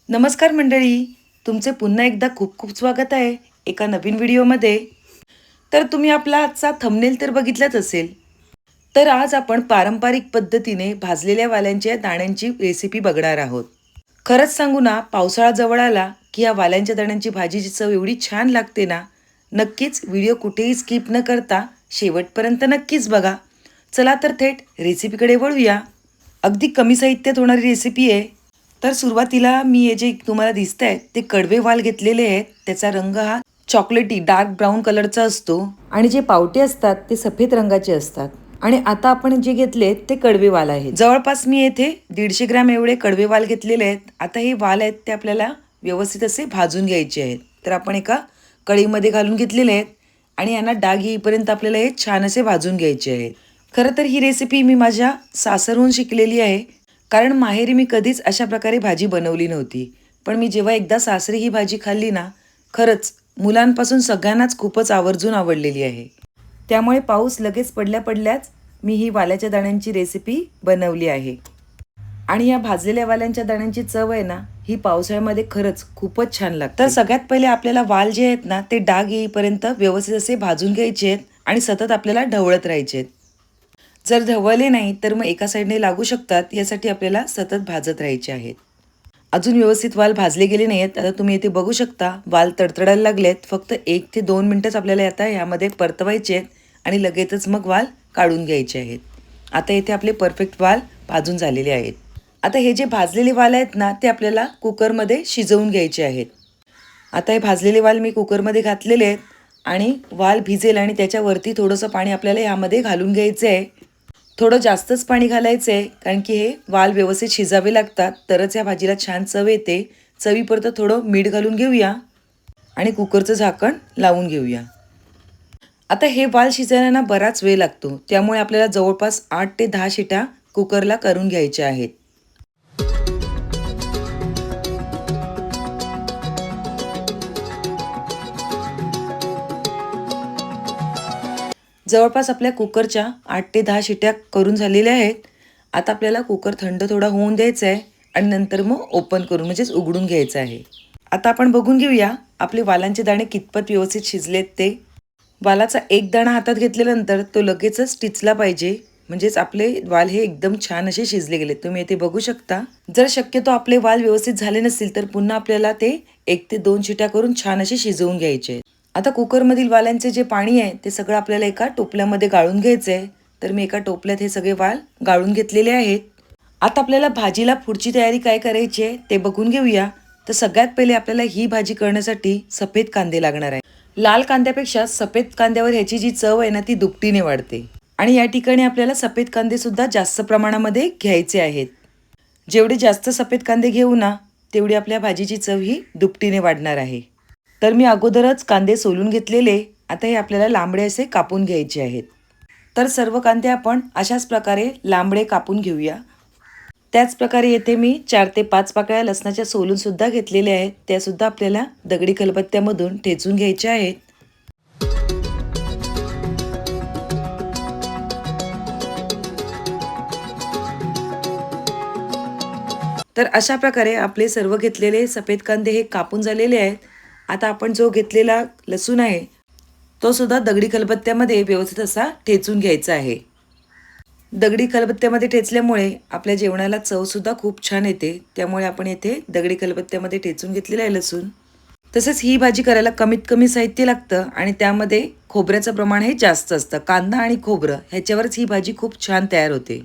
नमस्कार मंडळी, तुमचे पुन्हा एकदा खूप खूप स्वागत आहे एका नवीन व्हिडिओमध्ये. तर तुम्ही आपला आजचा थंबनेल तर बघितलाच असेल. तर आज आपण पारंपरिक पद्धतीने भाजलेल्या वाल्यांच्या दाण्यांची रेसिपी बघणार आहोत. खरंच सांगू ना, पावसाळा जवळ आला की या वाल्यांच्या दाण्यांची भाजीची चव एवढी छान लागते ना. नक्कीच व्हिडिओ कुठेही स्किप न करता शेवटपर्यंत नक्कीच बघा. चला तर थेट रेसिपीकडे वळूया. अगदी कमी साहित्यात होणारी रेसिपी आहे. तर सुरुवातीला मी हे जे तुम्हाला दिसत आहेत ते कडवे वाल घेतलेले आहेत. त्याचा रंग हा चॉकलेटी डार्क ब्राऊन कलरचा असतो आणि जे पावटे असतात ते सफेद रंगाचे असतात. आणि आता आपण जे घेतले ते कडवे वाल आहेत. जवळपास मी येथे 150 ग्रॅम एवढे कडवे वाल घेतलेले आहेत. आता हे वाल आहेत ते आपल्याला व्यवस्थित असे भाजून घ्यायचे आहेत. तर आपण एका कढईमध्ये घालून घेतलेले आहेत आणि यांना डाग येईपर्यंत आपल्याला हे छान असे भाजून घ्यायचे आहेत. खरं तर ही रेसिपी मी माझ्या सासरहून शिकलेली आहे. कारण माहेरी मी कधीच अशा प्रकारे भाजी बनवली नव्हती. पण मी जेव्हा एकदा सासरी ही भाजी खाल्ली ना, खरंच मुलांपासून सगळ्यांनाच खूपच आवर्जून आवडलेली आहे. त्यामुळे पाऊस लगेच पडल्या पडल्याच मी ही वाल्याच्या दाण्यांची रेसिपी बनवली आहे. आणि या भाजलेल्या वाल्यांच्या दाण्यांची चव आहे ना, ही पावसाळ्यामध्ये खरंच खूपच छान लागते. तर सगळ्यात पहिले आपल्याला वाल जे आहेत ना, ते डाग येईपर्यंत व्यवस्थित असे भाजून घ्यायचे आहेत आणि सतत आपल्याला ढवळत राहायचे आहेत. जर ढवळले नाही तर मग एका साईडने लागू शकतात. यासाठी आपल्याला सतत भाजत राहायचे आहेत. अजून व्यवस्थित वाल भाजले गेले नाहीत. आता तुम्ही इथे बघू शकता वाल तडतडायला लागलेत. फक्त 1 ते 2 मिनिटच आपल्याला आता यामध्ये परतवायचे आहेत आणि लगेचच मग वाल काढून घ्यायचे आहेत. आता इथे आपले परफेक्ट वाल भाजून झालेले आहेत. आता हे जे भाजलेले वाल आहेत ना, ते आपल्याला कुकरमध्ये शिजवून घ्यायचे आहेत. आता हे भाजलेले वाल मी कुकरमध्ये घातलेले आहेत आणि वाल भिजेल आणि त्याच्यावरती थोडंसं पाणी आपल्याला यामध्ये घालून घ्यायचं आहे. थोडं जास्तच पाणी घालायचं आहे कारण की हे वाल व्यवस्थित शिजावे लागतात, तरच या भाजीला छान चव येते. चवीपुरतं थोडं मीठ घालून घेऊया आणि कुकरचं झाकण लावून घेऊया. आता हे वाल शिजायला ना बराच वेळ लागतो, त्यामुळे आपल्याला जवळपास 8 ते 10 शिट्या कुकरला करून घ्यायच्या आहेत. जवळपास आपल्या कुकरच्या 8 ते 10 शिट्या करून झालेल्या आहेत. आता आपल्याला कुकर थंड थोडा होऊन द्यायचा आहे आणि नंतर मग ओपन करून म्हणजेच उघडून घ्यायचं आहे. आता आपण बघून घेऊया आपले वालांचे दाणे कितपत व्यवस्थित शिजलेत ते. वालाचा एक दाणा हातात घेतल्यानंतर तो लगेचच टिचला पाहिजे, म्हणजेच आपले वाल हे एकदम छान असे शिजले गेले. तुम्ही इथे बघू शकता. जर शक्यतो आपले वाल व्यवस्थित झाले नसतील तर पुन्हा आपल्याला ते 1 ते 2 शिट्या करून छान असे शिजवून घ्यायचे. आता कुकरमधील वाल्यांचे जे पाणी आहे ते सगळं आपल्याला एका टोपल्यामध्ये गाळून घ्यायचं आहे. तर मी एका टोपल्यात हे सगळे वाल गाळून घेतलेले आहेत. आता आपल्याला भाजीला पुढची तयारी काय करायची आहे ते बघून घेऊया. तर सगळ्यात पहिले आपल्याला ही भाजी करण्यासाठी सफेद कांदे लागणार आहे. लाल कांद्यापेक्षा सफेद कांद्यावर ह्याची जी चव आहे ना ती दुपटीने वाढते. आणि या ठिकाणी आपल्याला सफेद कांदे सुद्धा जास्त प्रमाणामध्ये घ्यायचे आहेत. जेवढे जास्त सफेद कांदे घेऊ ना, तेवढी आपल्या भाजीची चव ही दुपटीने वाढणार आहे. तर मी अगोदरच कांदे सोलून घेतलेले. आता हे आपल्याला लांबडे असे कापून घ्यायचे आहेत. तर सर्व कांदे आपण अशाच प्रकारे लांबडे कापून घेऊया. त्याच प्रकारे येथे मी 4 ते 5 पाकळ्या लसणाच्या सोलून सुद्धा घेतलेल्या आहेत. त्या सुद्धा आपल्याला दगडी खलबत्त्यामधून ठेचून घ्यायच्या आहेत. तर अशा प्रकारे आपले सर्व घेतलेले सफेद कांदे हे कापून झालेले आहेत. आता आपण जो घेतलेला लसूण आहे तो सुद्धा दगडी खलबत्त्यामध्ये व्यवस्थित असा ठेचून घ्यायचा आहे. दगडी खलबत्त्यामध्ये ठेचल्यामुळे आपल्या जेवणाला चव सुद्धा खूप छान येते. त्यामुळे आपण येथे दगडी खलबत्त्यामध्ये ठेचून घेतलेला आहे लसूण. तसेच ही भाजी करायला कमीत कमी साहित्य लागतं आणि त्यामध्ये खोबऱ्याचं प्रमाण हे जास्त असतं. कांदा आणि खोबरं ह्याच्यावरच ही भाजी खूप छान तयार होते.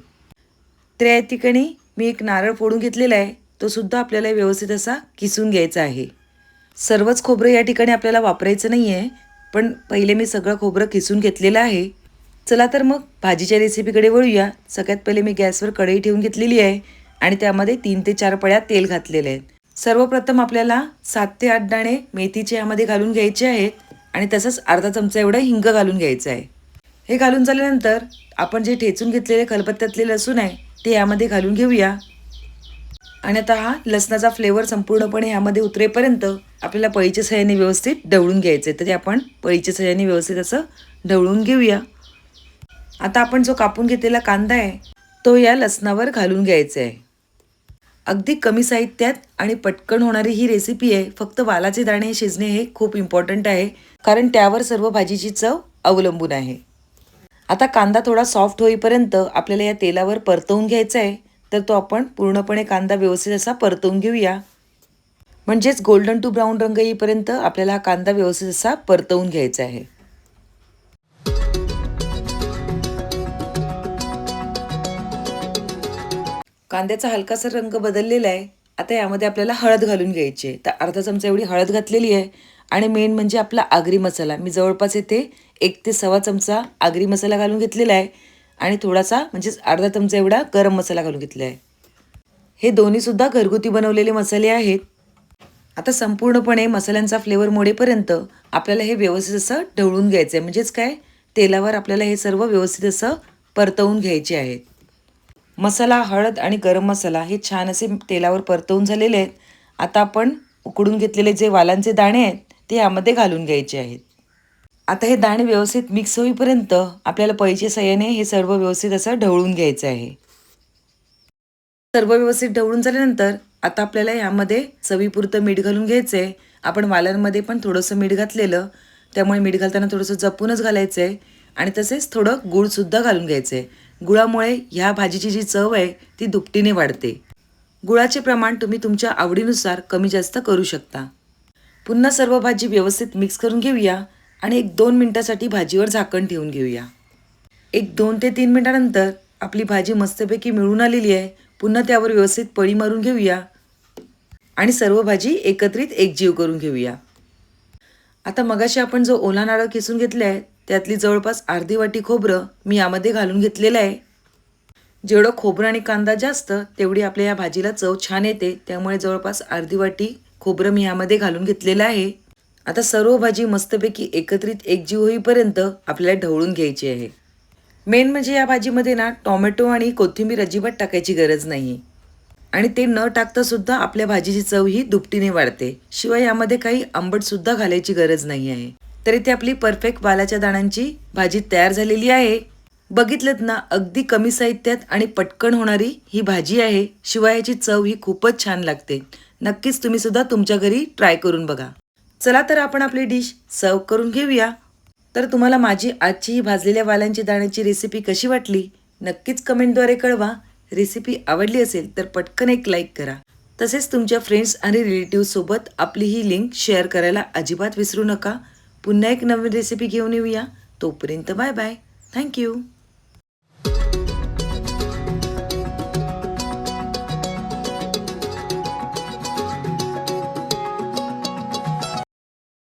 तर या ठिकाणी मी एक नारळ फोडून घेतलेला आहे. तो सुद्धा आपल्याला व्यवस्थित असा किसून घ्यायचा आहे. सर्वच खोबरं या ठिकाणी आपल्याला वापरायचं नाही आहे, पण पहिले मी सगळं खोबरं किसून घेतलेलं आहे. चला तर मग भाजीच्या रेसिपीकडे वळूया. सगळ्यात पहिले मी गॅसवर कढई ठेवून घेतलेली आहे आणि त्यामध्ये 3 ते 4 पळ्या तेल घातलेले आहेत. सर्वप्रथम आपल्याला 7 ते 8 दाणे मेथीचे यामध्ये घालून घ्यायचे आहेत आणि तसंच अर्धा चमचा एवढं हिंग घालून घ्यायचं आहे. हे घालून झाल्यानंतर आपण जे ठेचून घेतलेले खलबत्त्यातले लसूण आहे ते यामध्ये घालून घेऊया. आणि आता हा लसणाचा फ्लेवर संपूर्णपणे यामध्ये उतरेपर्यंत आपल्याला पळीच्या सहाय्याने व्यवस्थित ढवळून घ्यायचं आहे. तर ते आपण पळीच्या सहाय्याने व्यवस्थित असं ढवळून घेऊया. आता आपण जो कापून घेतलेला कांदा आहे तो या लसणावर घालून घ्यायचा आहे. अगदी कमी साहित्यात आणि पटकन होणारी ही रेसिपी आहे. फक्त वालाचे दाणे शिजणे हे खूप इम्पॉर्टंट आहे, कारण त्यावर सर्व भाजीची चव अवलंबून आहे. आता कांदा थोडा सॉफ्ट होईपर्यंत आपल्याला या तेलावर परतवून घ्यायचा आहे. तर तो आपण पूर्णपणे कांदा व्यवस्थित असा परतवून घेऊया. म्हणजेच गोल्डन टू ब्राऊन रंग येईपर्यंत आपल्याला हा कांदा व्यवस्थित असा परतवून घ्यायचा आहे. कांद्याचा हलकासा रंग बदललेला आहे. आता यामध्ये आपल्याला हळद घालून घ्यायची आहे. तर अर्धा चमचा एवढी हळद घातलेली आहे. आणि मेन म्हणजे आपला आगरी मसाला, मी जवळपास येथे 1 ते सव्वा चमचा आगरी मसाला घालून घेतलेला आहे. आणि थोडासा म्हणजेच अर्धा चमचा एवढा गरम मसाला घालून घेतला आहे. हे दोन्हीसुद्धा घरगुती बनवलेले मसाले आहेत. आता संपूर्णपणे मसाल्यांचा फ्लेवर मोडेपर्यंत आपल्याला हे व्यवस्थित असं ढवळून घ्यायचं आहे. म्हणजेच काय, तेलावर आपल्याला हे सर्व व्यवस्थित असं परतवून घ्यायचे आहेत. मसाला, हळद आणि गरम मसाला हे छान असे तेलावर परतवून झालेले आहेत. आता आपण उकडून घेतलेले जे वालांचे दाणे आहेत ते यामध्ये घालून घ्यायचे आहेत. आता हे दाणे व्यवस्थित मिक्स होईपर्यंत आपल्याला पळीच्या साहाय्याने हे सर्व व्यवस्थित असं ढवळून घ्यायचं आहे. सर्व व्यवस्थित ढवळून झाल्यानंतर आता आपल्याला यामध्ये चवीपुरतं मीठ घालून घ्यायचं आहे. आपण वालांमध्ये पण थोडंसं मीठ घातलेलं, त्यामुळे मीठ घालताना थोडंसं जपूनच घालायचं आहे. आणि तसेच थोडं गूळसुद्धा घालून घ्यायचं आहे. गुळामुळे ह्या भाजीची जी चव आहे ती दुपटीने वाढते. गुळाचे प्रमाण तुम्ही तुमच्या आवडीनुसार कमी जास्त करू शकता. पुन्हा सर्व भाजी व्यवस्थित मिक्स करून घेऊया आणि 1-2 मिनिटासाठी भाजीवर झाकण ठेवून घेऊया. 2 ते 3 मिनिटानंतर आपली भाजी मस्तपैकी मिळून आलेली आहे. पुन्हा त्यावर व्यवस्थित पळी मारून घेऊया आणि सर्व भाजी एकत्रित एकजीव करून घेऊया. आता मगाशी आपण जो ओला नारळ किसून घेतला आहे त्यातली जवळपास अर्धी वाटी खोबरं मी यामध्ये घालून घेतलेलं आहे. जेवढं खोबरं आणि कांदा जास्त तेवढी आपल्या या भाजीला चव छान येते, त्यामुळे जवळपास अर्धी वाटी खोबरं मी यामध्ये घालून घेतलेलं आहे. आता सर्व भाजी मस्तपैकी एकत्रित एकजीव होईपर्यंत आपल्याला ढवळून घ्यायची आहे. मेन म्हणजे या भाजीमध्ये ना टोमॅटो आणि कोथिंबीर अजिबात टाकायची गरज नाही. आणि ते न टाकता सुद्धा आपल्या भाजीची चव ही दुपटीने वाढते. शिवाय यामध्ये काही आंबटसुद्धा घालायची गरज नाही आहे. तर इथे आपली परफेक्ट वालाच्या दाण्यांची भाजी तयार झालेली आहे. बघितलंत ना, अगदी कमी साहित्यात आणि पटकन होणारी ही भाजी आहे. शिवाय याची चव ही खूपच छान लागते. नक्कीच तुम्ही सुद्धा तुमच्या घरी ट्राय करून बघा. चला तर आपण आपली डिश सर्व करून घेऊया. तर तुम्हाला माझी आजची ही भाजलेल्या वालांची दाण्याची रेसिपी कशी वाटली नक्कीच कमेंटद्वारे कळवा. रेसिपी आवडली असेल तर पटकन एक लाईक करा. तसेच तुमच्या फ्रेंड्स आणि रिलेटिव्हसोबत आपली ही लिंक शेअर करायला अजिबात विसरू नका. पुन्हा एक नवीन रेसिपी घेऊन येऊया. तोपर्यंत बाय बाय. थँक्यू.